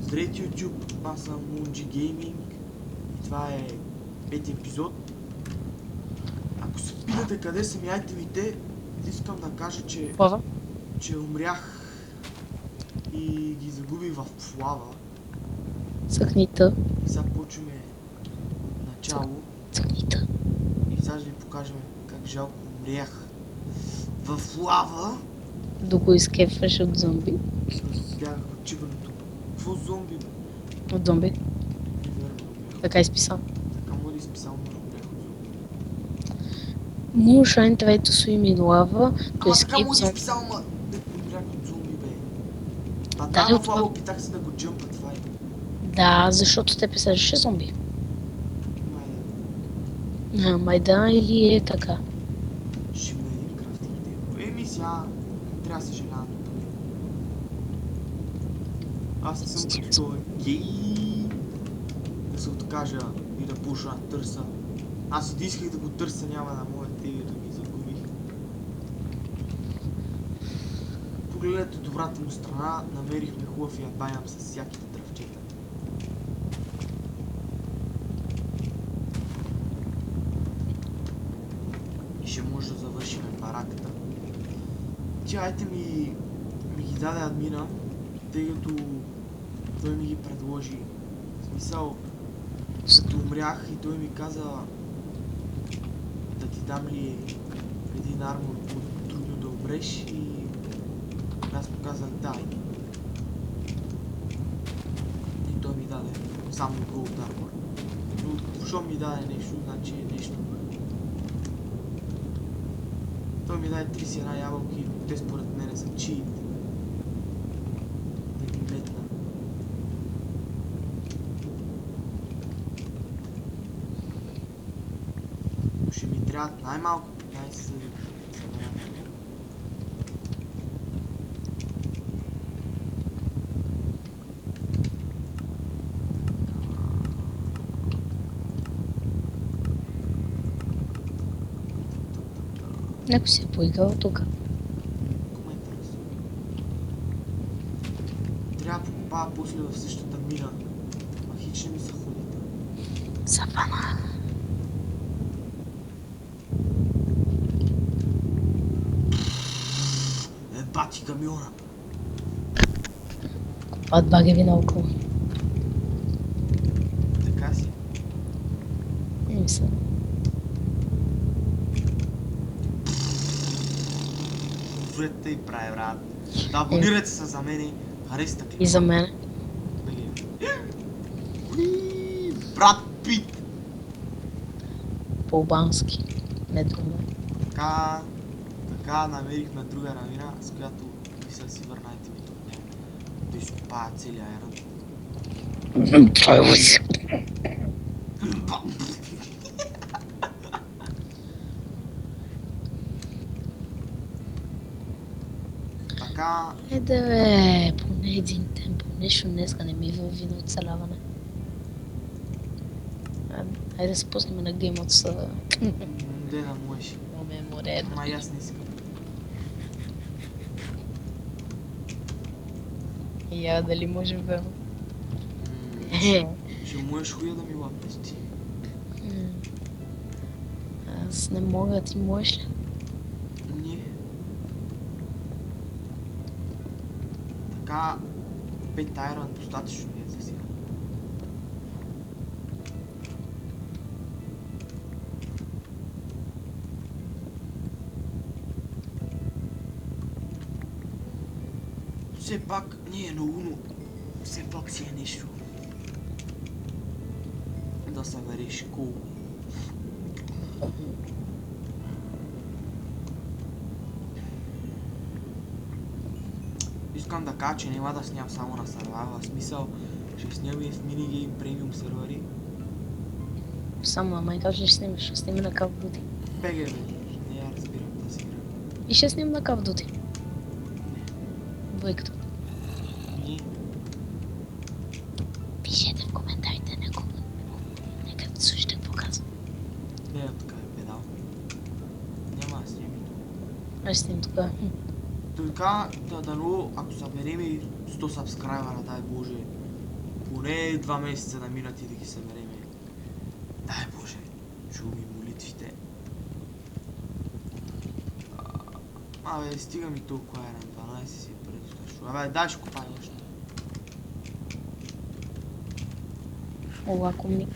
Здравейте YouTube, аз съм Munji Gaming и това е 5-ти епизод. Ако се питате къде са ми айтемите, искам да кажа, че умрях и ги загубих в лава. Цъкнита. И сега почваме начало. Цъкнита. И сега ще ви покажем как жалко умрях в лава. До го изкефваш от зомби. Бягах от чипането. Какво зомби, бе? От зомби. Неверно. Така изписал. Така му ли изписал, може умрях от зомби. Moonshine try to swim in lava to Ама така escape му ли zombi. изписал, ма? Умрях от зомби, бе. А Да, там в лава опитах се да го джъмпа, това е. Да, защото те писаше зомби. Майде. Майда или е така. Ще има един крафтинг тейбъл. Еми сега, трябва да се съжалявам. Аз не съм като този гей. Да се откажа и да пуша на търса. Аз и да исках да го търся, няма на моя тегата ми загубих. Погледнете добрата му страна, намерихме хубав ябаням с всяките дръвчета. И ще може да завършим бараката. Тя ми ги даде админа, тъй като той ми ги предложи. В смисъл, като умрях и той ми каза да ти дам ли един армор, трудно да умреш, и аз му казах да. И той ми даде само gold armor. Но защо ми даде нещо, значи е нещо. Той ми даде 31 ябълки, те според мене са чиит. Да ги метна. Ще ми трябват най-малко 15 съдък. Някой се е поиграл тук. Трябва да попада после в същата мина. Ма хич не ми са ходите. Савана. Бати камиона. Купат багеви наоколо. Така си. Не мисля. Влетте и прави, брат. Да, абонирайте се за мен и харесате клипа. И за мен. Брат Пит! По-албански. Не трудно. Така намерихме друга равина, с която мисля да си върна айтемите от нея. Да изкопая целия айрон. Това е лъжи. Така... Да бе, поне един темпо. Нещо днеска не ми във вино оцеляване. Айде да се пуснем на Game от съда. Де да можеш. Ме море. Ма и аз не искам. Я дали може бе. Ще можеш хуя да ми лапнеш ти. Аз не мога, ти можеш ли? Не. Така... 5 айрон достатъчно ми е за сега. Все пак не е много, но все пак си е нещо. Да събереш кул. Искам да кажа, че няма да сням само на сервайвър, в смисъл ще сням и в минигейм премиум сервери. Само, ама и как ще снимаш? Ще снимам на Call of Duty. Беге, бе, не я разбирам тази игра. И ще снимам на Call of Duty. Двойката. Не. Пишете в коментарите някога. Нека да слушате какво казвам. Не е така е педал. Няма да снеми. Аз ще снимам тогава. Така, дано, ако съберем и 100 сабскрайбера, дай Боже, поне 2 месеца да минат и да ги събереме. Дай Боже, чу ми молитвите. Абе, стига ми толкова на 12 си предостатъчно. Абе, дай ще купай още. Лакомник.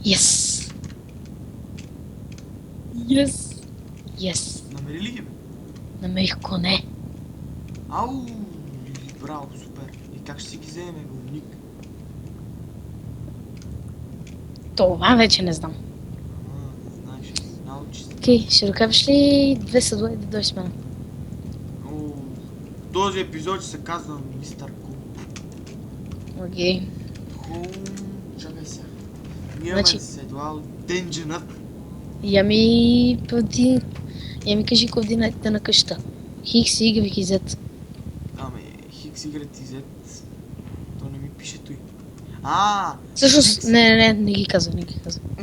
Yes! Yes! Yes! Намери ли ги, бе? Намерих коне. Ау! Браво, супер. И как ще си ги вземе, войник? Това вече не знам. Не знаеш, ще се научиш. Окей, ще докажеш ли 2 седла и да дойдеш с мен? О, този епизод ще се казва Мистер Кул. Окей. Хум, чакай сега. Ние имаме Значи- седла от Дендженът. Я ми кажи координатите на къща. Хикс, Y и Z. Аме, Хикс, Y и Z. То не ми пише той. Всъщност, не ги казвам,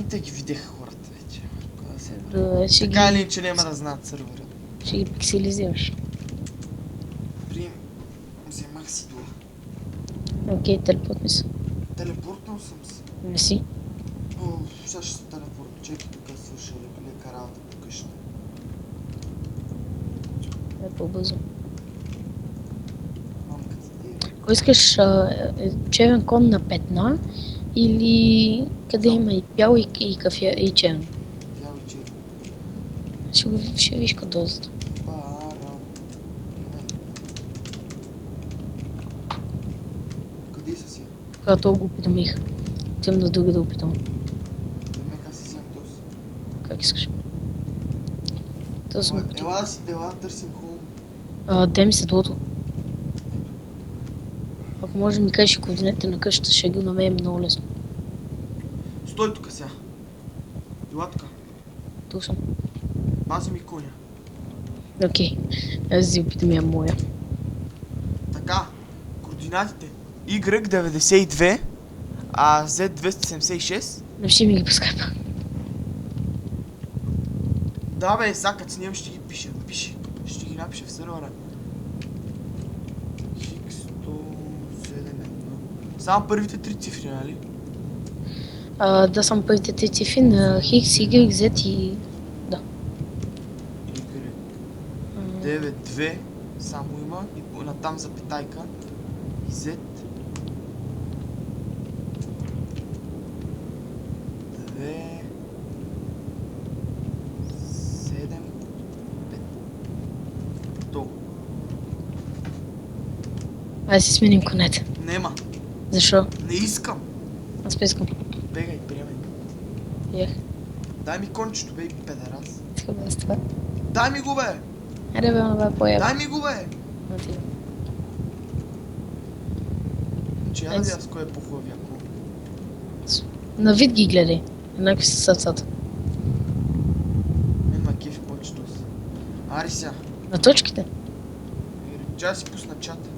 Те ги видяха хората вече. Кога да се Добре, ще така ги, или че няма да знаят сървъра. ще ги пикселизираш. Вземах си дуа. Окей, телепортни се. Телепортнал съм се. Не си. О, сега ще се телепортна. Чекай тук свърша лека работа по къща. Е по-бързо. Мамката ти е. Ако искаш черен кон на петна или къде има и бял и кафе и черен. Бял и черен. Ще виж дозата. Парам. Къде са си? Когато го опитамих. Отивам на друга да опитам. Нека си взем този. Как искаш? Това съм опитал. Ела да търсим хом. Дай ми седлото. Ако може да ми кажеш координатите на къщата, ще ги намерим много лесно. Стой тук сега. Ела тук. Тук съм. Пази ми коня. Окей. Аз си опитам я моя. Така. Координатите. Y92, а Z276. Напиши ми ги по скайпа. Да бе, сега като снимам ще ги пиша. Пиши. Ще ги напиша в сървъра. X171. Само първите 3 цифри, нали? Да, съм първите 3 цифри на Хикс, Y, Z и... Да. Y. 9-2 само има и натам запитайка. И Z. 2 7 5. То. Айде си сменим конете. Нема. Защо? Не искам. Аз искам. Бегай, приемай. Ех, Дай ми кончето, бей, педерас. така бе, с това. Дай ми го, бе! Айде бе, това е по-яко. Дай ми го, бе! Отиде. Че я да видя с кой е по-хубавия кол. На вид ги гледай. Еднакви са сърцата. Мен ма кефи повечето си. Ари сега. На точките. Чай да си пусна чата.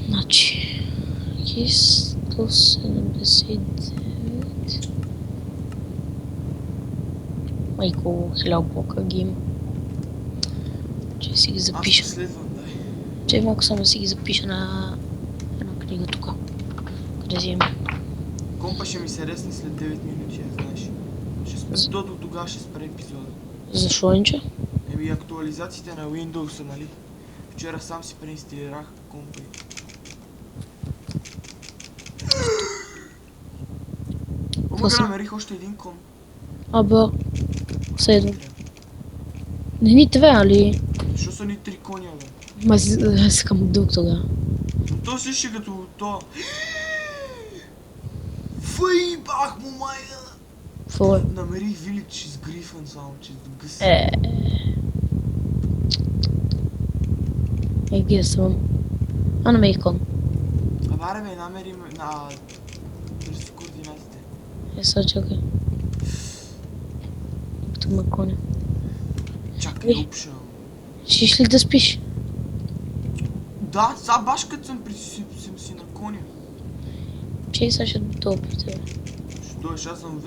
Значи... Хикс 179... Майко, 1000 блока ги има. Че си ги Аз запиша. последвам, дай. Че малко само си ги запиша на една книга тук. Къде си има? Компа ще ми се ресне след 9 минути, я знаеш. Ще спре до тогава ще спре епизода. Защо инче? Еми актуализациите на Windows, нали? Вчера сам си преинсталирах компа. Помага намерих още един кон. Аба, седно. Не ни трябва, али? Защо са ни 3 коня, бе? Ма аз искам от друг тогава. Но то си ще като то. Въйбах му майка! Какво е? Намерих вилич с грифън само, че до гъс. Ги съм. Намерих кон. Абаре бе, намерим на... Търси координатите. Сега чакай. Тук ма коня. Чакай, Ей. опша. Щеш ли да спиш? Да, сега баш като съм си на коня. Че сега ще допитя. Ще дойдеш, аз съм